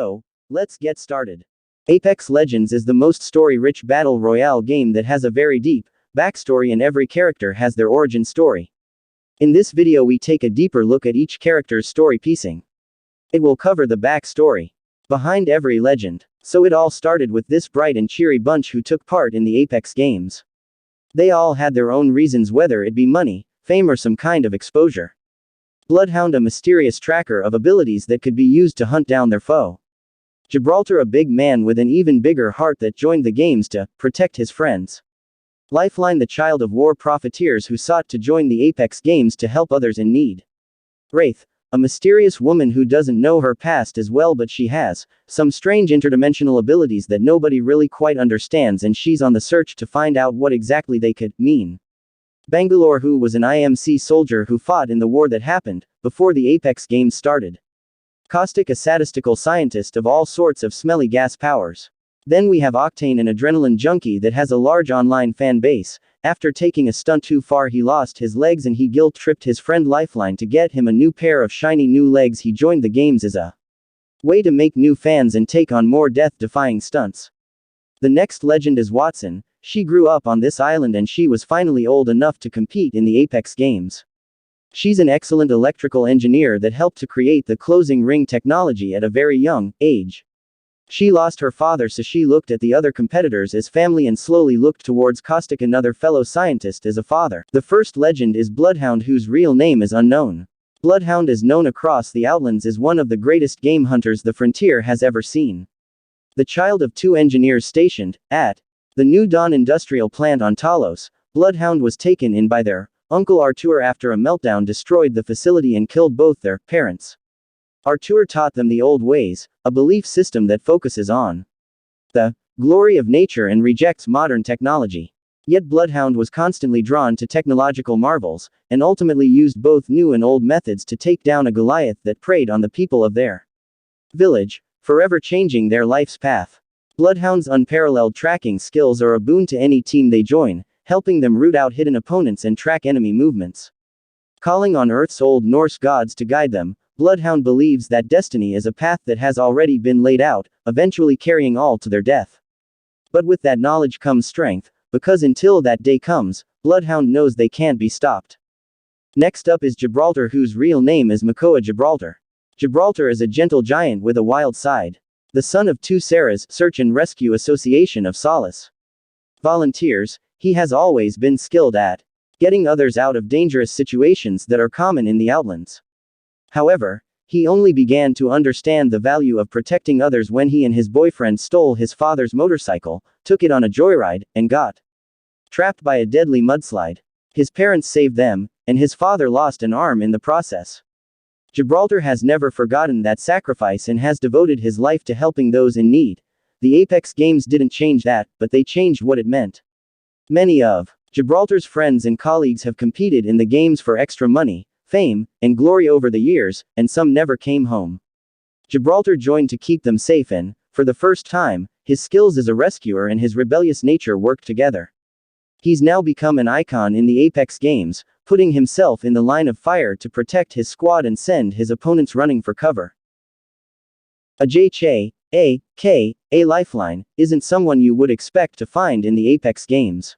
So, let's get started. Apex Legends is the most story-rich battle royale game that has a very deep backstory, and every character has their origin story. In this video we take a deeper look at each character's story piecing. It will cover the backstory behind every legend. So it all started with this bright and cheery bunch who took part in the Apex games. They all had their own reasons, whether it be money, fame, or some kind of exposure. Bloodhound, a mysterious tracker of abilities that could be used to hunt down their foe. Gibraltar, a big man with an even bigger heart that joined the games to protect his friends. Lifeline, the child of war profiteers who sought to join the Apex games to help others in need. Wraith, a mysterious woman who doesn't know her past as well, but she has some strange interdimensional abilities that nobody really quite understands, and she's on the search to find out what exactly they could mean. Bangalore, who was an IMC soldier who fought in the war that happened before the Apex games started. Caustic, a sadistical scientist of all sorts of smelly gas powers. Then we have Octane, an adrenaline junkie that has a large online fan base. After taking a stunt too far, he lost his legs and he guilt-tripped his friend Lifeline to get him a new pair of shiny new legs. He joined the games as a way to make new fans and take on more death-defying stunts. The next legend is Wattson. She grew up on this island and she was finally old enough to compete in the Apex games. She's an excellent electrical engineer that helped to create the closing ring technology at a very young age. She lost her father, so she looked at the other competitors as family and slowly looked towards Caustic, another fellow scientist, as a father. The first legend is Bloodhound, whose real name is unknown. Bloodhound is known across the Outlands as one of the greatest game hunters the frontier has ever seen. The child of two engineers stationed at the New Dawn industrial plant on Talos, Bloodhound was taken in by their uncle Artur after a meltdown destroyed the facility and killed both their parents. Artur taught them the old ways, a belief system that focuses on the glory of nature and rejects modern technology. Yet Bloodhound was constantly drawn to technological marvels, and ultimately used both new and old methods to take down a Goliath that preyed on the people of their village, forever changing their life's path. Bloodhound's unparalleled tracking skills are a boon to any team they join, helping them root out hidden opponents and track enemy movements. Calling on Earth's old Norse gods to guide them, Bloodhound believes that destiny is a path that has already been laid out, eventually carrying all to their death. But with that knowledge comes strength, because until that day comes, Bloodhound knows they can't be stopped. Next up is Gibraltar, whose real name is Makoa Gibraltar. Gibraltar is a gentle giant with a wild side. The son of two Sarahs, Search and Rescue Association of Solace volunteers, he has always been skilled at getting others out of dangerous situations that are common in the Outlands. However, he only began to understand the value of protecting others when he and his boyfriend stole his father's motorcycle, took it on a joyride, and got trapped by a deadly mudslide. His parents saved them, and his father lost an arm in the process. Gibraltar has never forgotten that sacrifice and has devoted his life to helping those in need. The Apex games didn't change that, but they changed what it meant. Many of Gibraltar's friends and colleagues have competed in the games for extra money, fame, and glory over the years, and some never came home. Gibraltar joined to keep them safe, and, for the first time, his skills as a rescuer and his rebellious nature worked together. He's now become an icon in the Apex games, putting himself in the line of fire to protect his squad and send his opponents running for cover. A Lifeline isn't someone you would expect to find in the Apex games.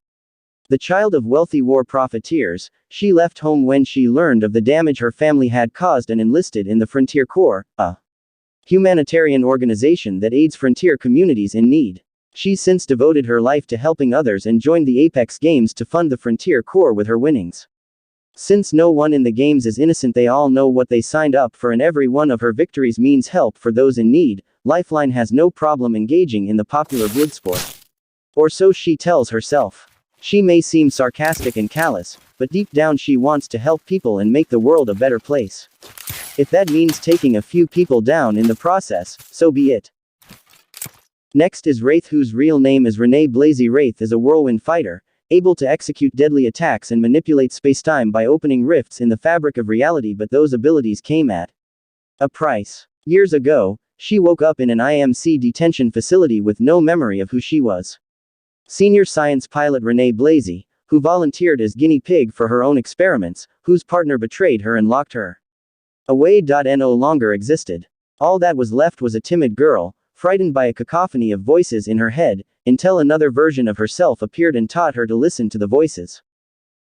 The child of wealthy war profiteers, she left home when she learned of the damage her family had caused and enlisted in the Frontier Corps, a humanitarian organization that aids frontier communities in need. She's since devoted her life to helping others and joined the Apex games to fund the Frontier Corps with her winnings. Since no one in the games is innocent, they all know what they signed up for, and every one of her victories means help for those in need. Lifeline has no problem engaging in the popular blood sport. Or so she tells herself. She may seem sarcastic and callous, but deep down she wants to help people and make the world a better place. If that means taking a few people down in the process, so be it. Next is Wraith, whose real name is Renee Blasey. Wraith is a whirlwind fighter, able to execute deadly attacks and manipulate spacetime by opening rifts in the fabric of reality, but those abilities came at a price. Years ago, she woke up in an IMC detention facility with no memory of who she was. Senior science pilot Renee Blasey, who volunteered as guinea pig for her own experiments, whose partner betrayed her and locked her away. No longer existed. All that was left was a timid girl, frightened by a cacophony of voices in her head, until another version of herself appeared and taught her to listen to the voices.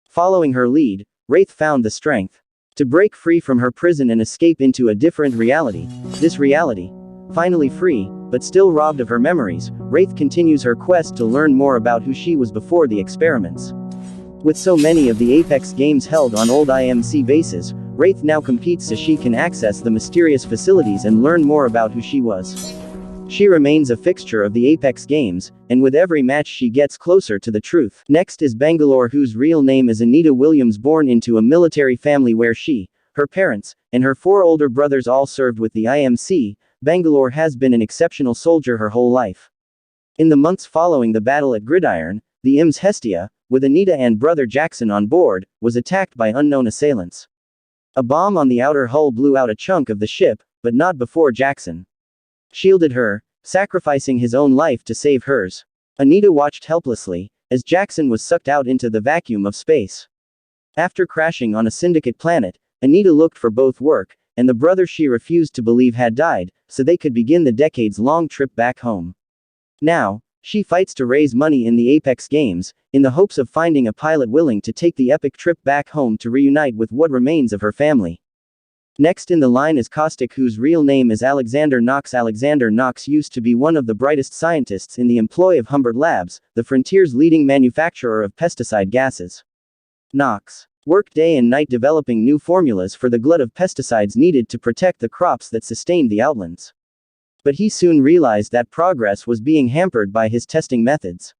Following her lead, Wraith found the strength to break free from her prison and escape into a different reality. This reality, finally free, but still robbed of her memories, Wraith continues her quest to learn more about who she was before the experiments. With so many of the Apex games held on old IMC bases, Wraith now competes so she can access the mysterious facilities and learn more about who she was. She remains a fixture of the Apex games, and with every match she gets closer to the truth. Next is Bangalore, whose real name is Anita Williams, born into a military family where she, her parents, and her 4 older brothers all served with the IMC. Bangalore has been an exceptional soldier her whole life. In the months following the battle at Gridiron, the IMS Hestia, with Anita and brother Jackson on board, was attacked by unknown assailants. A bomb on the outer hull blew out a chunk of the ship, but not before Jackson shielded her, sacrificing his own life to save hers. Anita watched helplessly, as Jackson was sucked out into the vacuum of space. After crashing on a syndicate planet, Anita looked for both work, and the brother she refused to believe had died, so they could begin the decades-long trip back home. Now, she fights to raise money in the Apex games, in the hopes of finding a pilot willing to take the epic trip back home to reunite with what remains of her family. Next in the line is Caustic, whose real name is Alexander Knox. Alexander Knox used to be one of the brightest scientists in the employ of Humbert Labs, the frontier's leading manufacturer of pesticide gases. Knox worked day and night developing new formulas for the glut of pesticides needed to protect the crops that sustained the outlands. But he soon realized that progress was being hampered by his testing methods.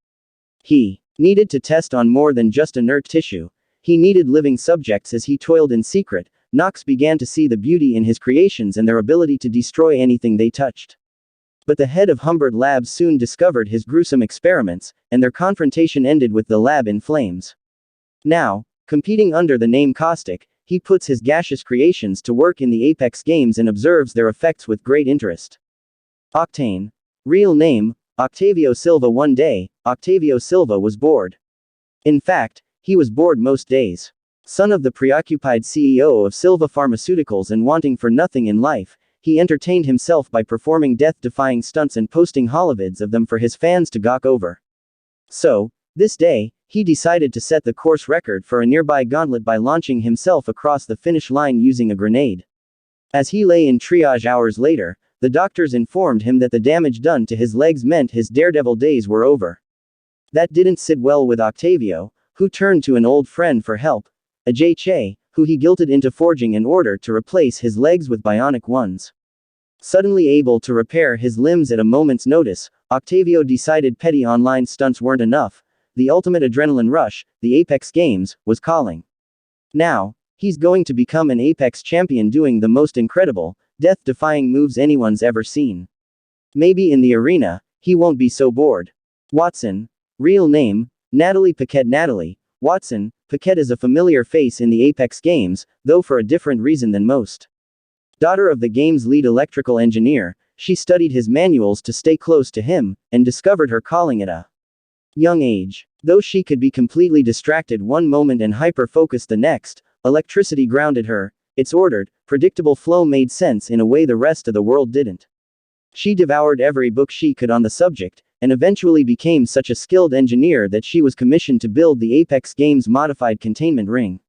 He needed to test on more than just inert tissue. He needed living subjects. As he toiled in secret, Knox began to see the beauty in his creations and their ability to destroy anything they touched. But the head of Humbert Labs soon discovered his gruesome experiments, and their confrontation ended with the lab in flames. Now, competing under the name Caustic, he puts his gaseous creations to work in the Apex games and observes their effects with great interest. Octane. Real name, Octavio Silva. One day, Octavio Silva was bored. In fact, he was bored most days. Son of the preoccupied CEO of Silva Pharmaceuticals and wanting for nothing in life, he entertained himself by performing death-defying stunts and posting holovids of them for his fans to gawk over. So, this day, he decided to set the course record for a nearby gauntlet by launching himself across the finish line using a grenade. As he lay in triage hours later, the doctors informed him that the damage done to his legs meant his daredevil days were over. That didn't sit well with Octavio, who turned to an old friend for help, Ajay Che, who he guilted into forging an order to replace his legs with bionic ones. Suddenly able to repair his limbs at a moment's notice, Octavio decided petty online stunts weren't enough. The ultimate adrenaline rush, the Apex games, was calling. Now, he's going to become an Apex champion doing the most incredible, death-defying moves anyone's ever seen. Maybe in the arena, he won't be so bored. Wattson. Real name, Natalie Paquette. Natalie Wattson Paquette is a familiar face in the Apex games, though for a different reason than most. Daughter of the game's lead electrical engineer, she studied his manuals to stay close to him, and discovered her calling at a young age. Though she could be completely distracted one moment and hyper-focused the next, electricity grounded her. Its ordered, predictable flow made sense in a way the rest of the world didn't. She devoured every book she could on the subject, and eventually became such a skilled engineer that she was commissioned to build the Apex game's modified containment ring.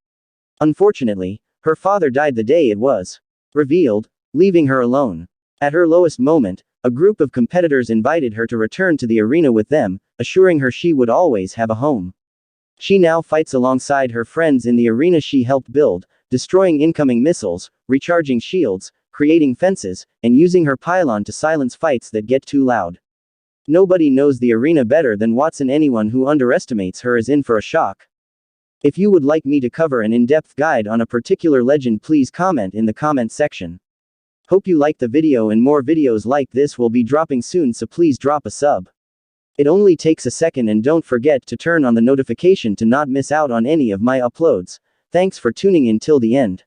Unfortunately, her father died the day it was revealed, leaving her alone. At her lowest moment, a group of competitors invited her to return to the arena with them, assuring her she would always have a home. She now fights alongside her friends in the arena she helped build, destroying incoming missiles, recharging shields, creating fences, and using her pylon to silence fights that get too loud. Nobody knows the arena better than Wattson. Anyone who underestimates her is in for a shock. If you would like me to cover an in-depth guide on a particular legend, please comment in the comment section. Hope you liked the video, and more videos like this will be dropping soon, so please drop a sub. It only takes a second, and don't forget to turn on the notification to not miss out on any of my uploads. Thanks for tuning in till the end.